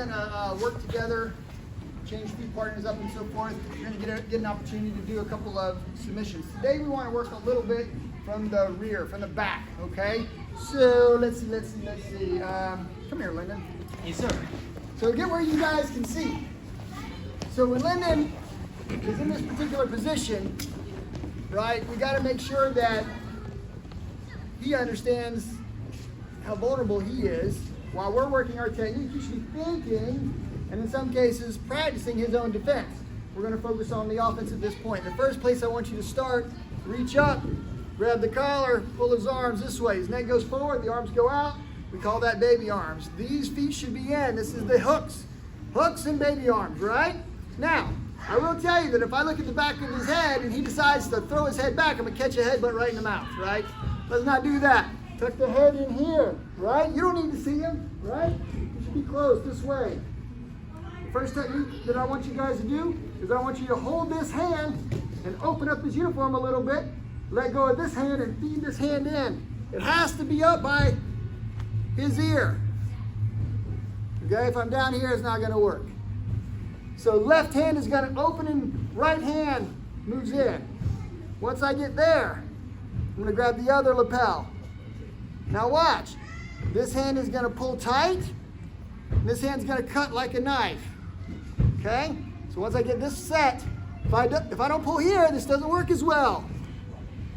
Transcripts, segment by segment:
gonna work together, change feet partners up and so forth. You're gonna get an opportunity to do a couple of submissions. Today we want to work a little bit from the rear, from the back, okay? So let's see. Come here, Lyndon. Yes, sir. So get where you guys can see. So when Lyndon is in this particular position, right, we got to make sure that he understands how vulnerable he is while we're working our technique. He should be thinking, and in some cases, practicing his own defense. We're going to focus on the offense at this point. The first place I want you to start, reach up, grab the collar, pull his arms this way. His neck goes forward, the arms go out. We call that baby arms. These feet should be in. This is the hooks. Hooks and baby arms, right? Now, I will tell you that if I look at the back of his head and he decides to throw his head back, I'm going to catch a headbutt right in the mouth, right? Let's not do that. Tuck the head in here, right? You don't need to see him, right? You should be close this way. The first technique that I want you guys to do is I want you to hold this hand and open up this uniform a little bit. Let go of this hand and feed this hand in. It has to be up by his ear. Okay, if I'm down here, it's not going to work. So left hand is going to open and right hand moves in. Once I get there, I'm going to grab the other lapel. Now watch. This hand is going to pull tight. And this hand's going to cut like a knife. Okay? So once I get this set, if I don't pull here, this doesn't work as well.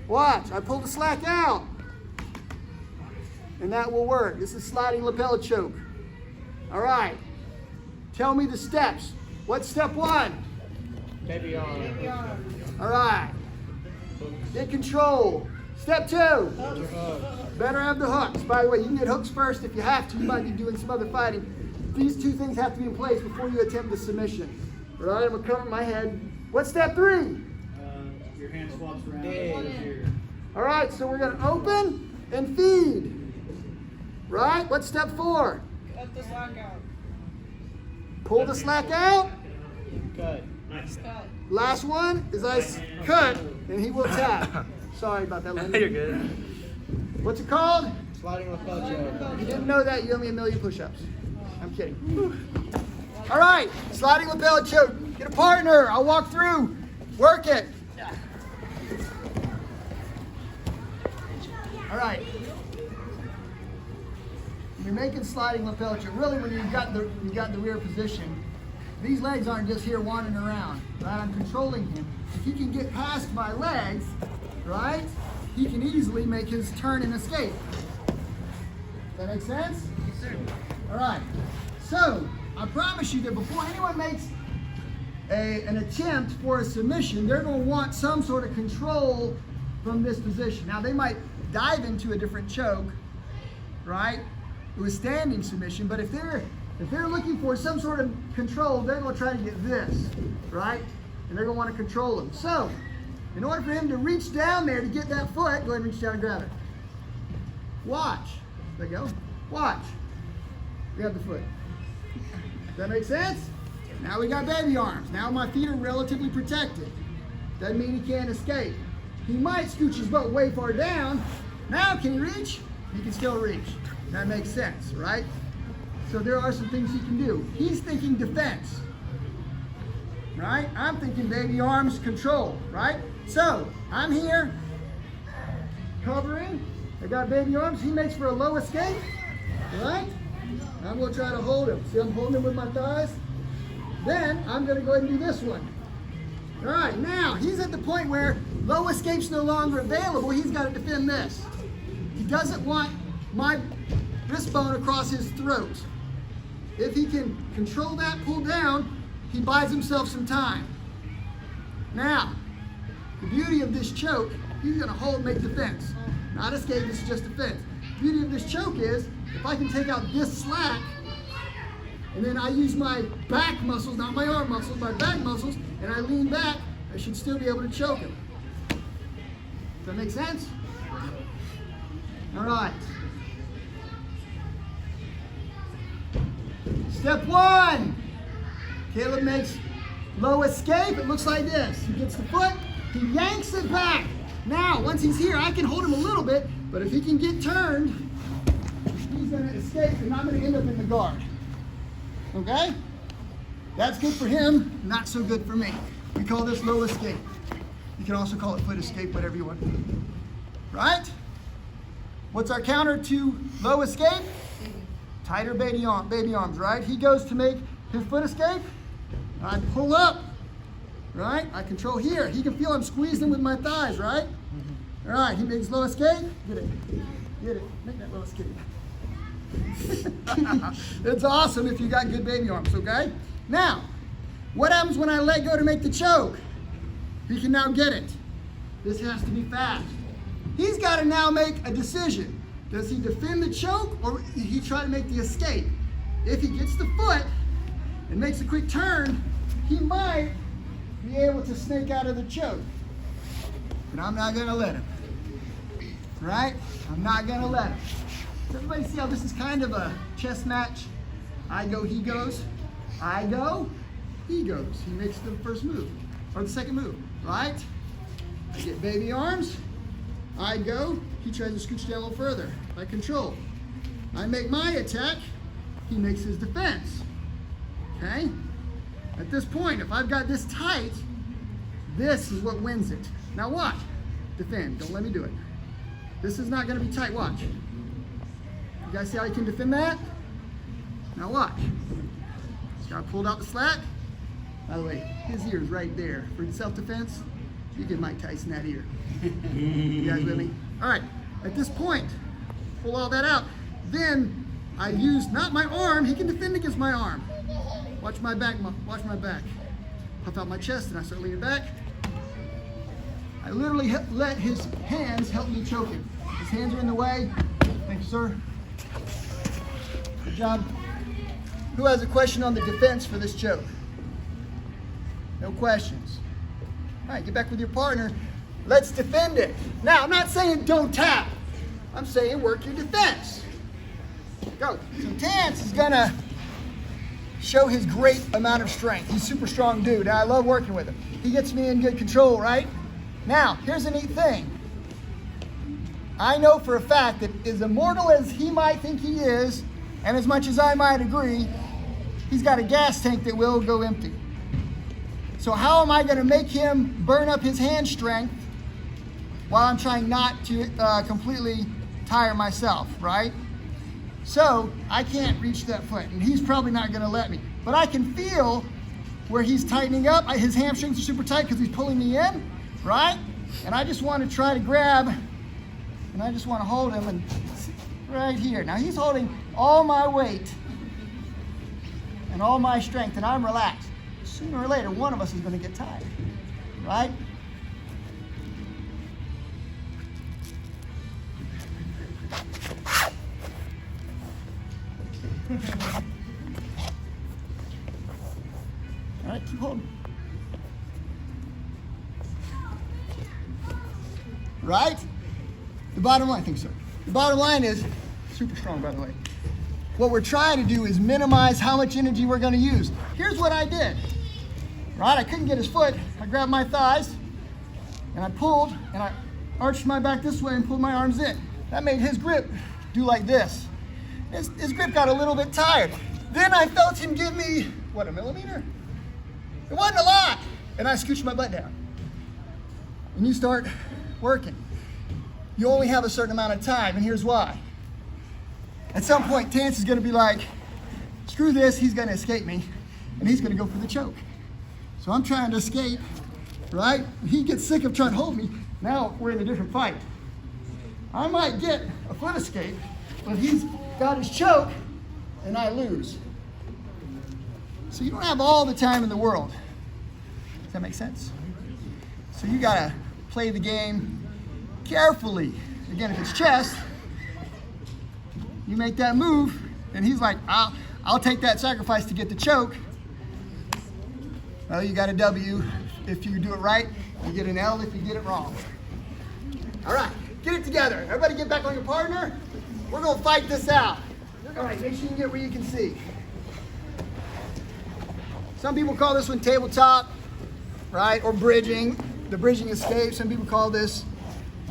Watch. I pull the slack out. And that will work. This is sliding lapel choke. All right. Tell me the steps. What's step one? Baby arm. All right. Get control. Step two. Better have the hooks. By the way, you can get hooks first if you have to. You might be doing some other fighting. These two things have to be in place before you attempt the submission. All right, I'm going to cover my head. What's step three? Your hand swaps around. All right, so we're going to open and feed. Right? What's step four? Cut the slack out. Pull the slack out. Cut. Nice. Cut. Last one is I cut and he will tap. Sorry about that, Lenny. You're good. What's it called? Sliding lapel choke. If you didn't know that, you owe me 1,000,000 push-ups. I'm kidding. All right, sliding lapel choke. Get a partner. I'll walk through. Work it. All right. You're making sliding lapel choke. Really, when you've got the rear position, these legs aren't just here wandering around. Right? I'm controlling him. If he can get past my legs, right, he can easily make his turn and escape. Does that make sense? Yes, sir. All right. So I promise you that before anyone makes an attempt for a submission, they're going to want some sort of control from this position. Now they might dive into a different choke, right? It was standing submission, but if they're looking for some sort of control, they're going to try to get this, right? And they're going to want to control him. So, in order for him to reach down there to get that foot, go ahead and reach down and grab it. Watch. There you go. Watch. Grab the foot. Does that make sense? Now we got baby arms. Now my feet are relatively protected. Doesn't mean he can't escape. He might scooch his butt way far down. Now can he reach? He can still reach. That makes sense, right? So there are some things he can do. He's thinking defense, right? I'm thinking baby arms control, right? So I'm here covering. I got baby arms. He makes for a low escape, right? I'm going to try to hold him. See, I'm holding him with my thighs. Then I'm going to go ahead and do this one. All right, now he's at the point where low escape's no longer available. He's got to defend this. He doesn't want my wrist bone across his throat. If he can control that, pull down, he buys himself some time. Now, the beauty of this choke, he's going to hold, make defense. Not escape, this is just defense. The beauty of this choke is, if I can take out this slack, and then I use my back muscles, not my arm muscles, my back muscles, and I lean back, I should still be able to choke him. Does that make sense? All right. Step one. Caleb makes low escape. It looks like this. He gets the foot, he yanks it back. Now, once he's here, I can hold him a little bit, but if he can get turned, he's going to escape, and I'm going to end up in the guard. Okay? That's good for him, not so good for me. We call this low escape. You can also call it foot escape, whatever you want. Right? What's our counter to low escape? Tighter baby arms, right? He goes to make his foot escape. I pull up, right? I control here. He can feel I'm squeezing with my thighs, right? All right, he makes low escape. Get it. Get it. Make that low escape. It's awesome if you got good baby arms, okay? Now, what happens when I let go to make the choke? He can now get it. This has to be fast. He's got to now make a decision. Does he defend the choke or he try to make the escape? If he gets the foot and makes a quick turn, he might be able to snake out of the choke. But I'm not going to let him. Right? I'm not going to let him. Does everybody see how this is kind of a chess match? I go, he goes. I go, he goes. He makes the first move, or the second move, right? I get baby arms. I go, he tries to scooch down a little further. I control. I make my attack, he makes his defense. Okay? At this point, if I've got this tight, this is what wins it. Now watch. Defend. Don't let me do it. This is not going to be tight. Watch. You guys see how he can defend that? Now watch. This guy pulled out the slack. By the way, his ear is right there. For self-defense, you get Mike Tyson that ear. You guys with me? All right. At this point, pull all that out. Then I use not my arm. He can defend against my arm. Watch my back. Watch my back. Puff out my chest, and I start leaning back. I literally let his hands help me choke him. His hands are in the way. Thank you, sir. Good job. Who has a question on the defense for this choke? No questions. All right, get back with your partner. Let's defend it. Now, I'm not saying don't tap. I'm saying work your defense. Go. So Tance is gonna show his great amount of strength. He's a super strong dude, and I love working with him. He gets me in good control, right? Now, here's a neat thing. I know for a fact that as immortal as he might think he is, and as much as I might agree, he's got a gas tank that will go empty. So how am I going to make him burn up his hand strength while I'm trying not to completely tire myself, right? So I can't reach that foot, and he's probably not going to let me. But I can feel where he's tightening up. His hamstrings are super tight because he's pulling me in, right? And I just want to try to grab, and I just want to hold him and right here. Now he's holding all my weight and all my strength, and I'm relaxed. Sooner or later, one of us is going to get tired, right? All right, keep holding. Right? The bottom line, I think so. The bottom line is, super strong, by the way. What we're trying to do is minimize how much energy we're going to use. Here's what I did. Right? I couldn't get his foot. I grabbed my thighs, and I pulled, and I arched my back this way and pulled my arms in. That made his grip do like this. His grip got a little bit tired. Then I felt him give me, what, a millimeter? It wasn't a lot. And I scooched my butt down. And you start working. You only have a certain amount of time, and here's why. At some point, Tance is going to be like, screw this, he's going to escape me, and he's going to go for the choke. So I'm trying to escape, right? He gets sick of trying to hold me. Now we're in a different fight. I might get a foot escape, but he's got his choke, and I lose. So you don't have all the time in the world. Does that make sense? So you got to play the game carefully. Again, if it's chess, you make that move, and he's like, I'll take that sacrifice to get the choke. Well, you got a W. If you do it right, you get an L if you get it wrong. All right, get it together. Everybody get back on your partner. We're going to fight this out. All right, make sure you get where you can see. Some people call this one tabletop, right, or bridging. The bridging escape. Some people call this,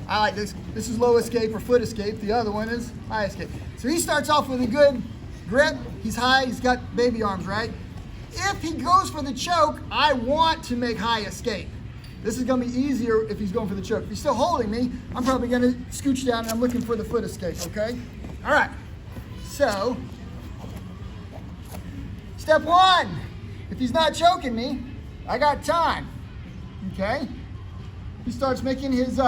I like this. This is low escape or foot escape. The other one is high escape. So he starts off with a good grip. He's high, he's got baby arms, right? If he goes for the choke, I want to make high escape. This is gonna be easier if he's going for the choke. If he's still holding me, I'm probably gonna scooch down and I'm looking for the foot escape, okay? All right, so, step one, if he's not choking me, I got time, okay? He starts making his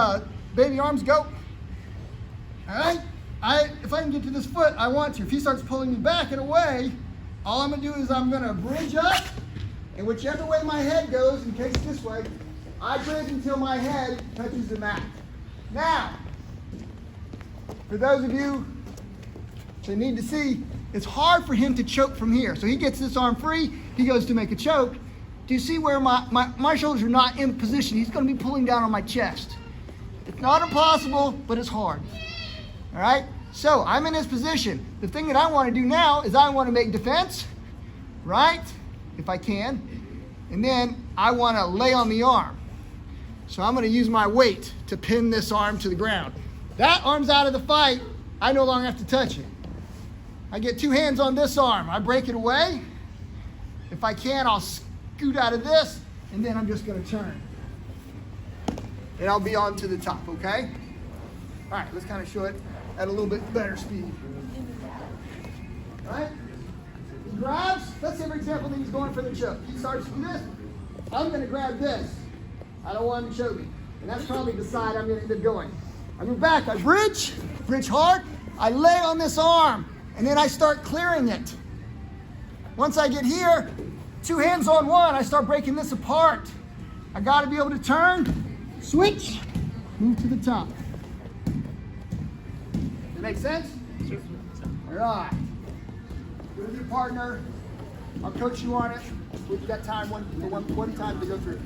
baby arms go. All right, if I can get to this foot, I want to. If he starts pulling me back and away, all I'm gonna do is I'm gonna bridge up, and whichever way my head goes, in case this way, I bridge until my head touches the mat. Now, for those of you that need to see, it's hard for him to choke from here. So he gets this arm free, he goes to make a choke. Do you see where my shoulders are not in position? He's gonna be pulling down on my chest. It's not impossible, but it's hard. All right, so I'm in this position. The thing that I wanna do now is I wanna make defense, right? If I can. And then I wanna lay on the arm. So I'm gonna use my weight to pin this arm to the ground. That arm's out of the fight. I no longer have to touch it. I get two hands on this arm. I break it away. If I can, I'll scoot out of this, and then I'm just gonna turn. And I'll be on to the top, okay? All right, let's kind of show it at a little bit better speed. All right? He grabs, let's say for example that he's going for the choke. He starts to do this. I'm gonna grab this. I don't want him to choke me. And that's probably the side I'm gonna end up going. I move back, I bridge hard, I lay on this arm, and then I start clearing it. Once I get here, two hands on one, I start breaking this apart. I gotta be able to turn, switch, move to the top. Does that make sense? All right. With your partner, I'll coach you on it. We've got time, one time to go through.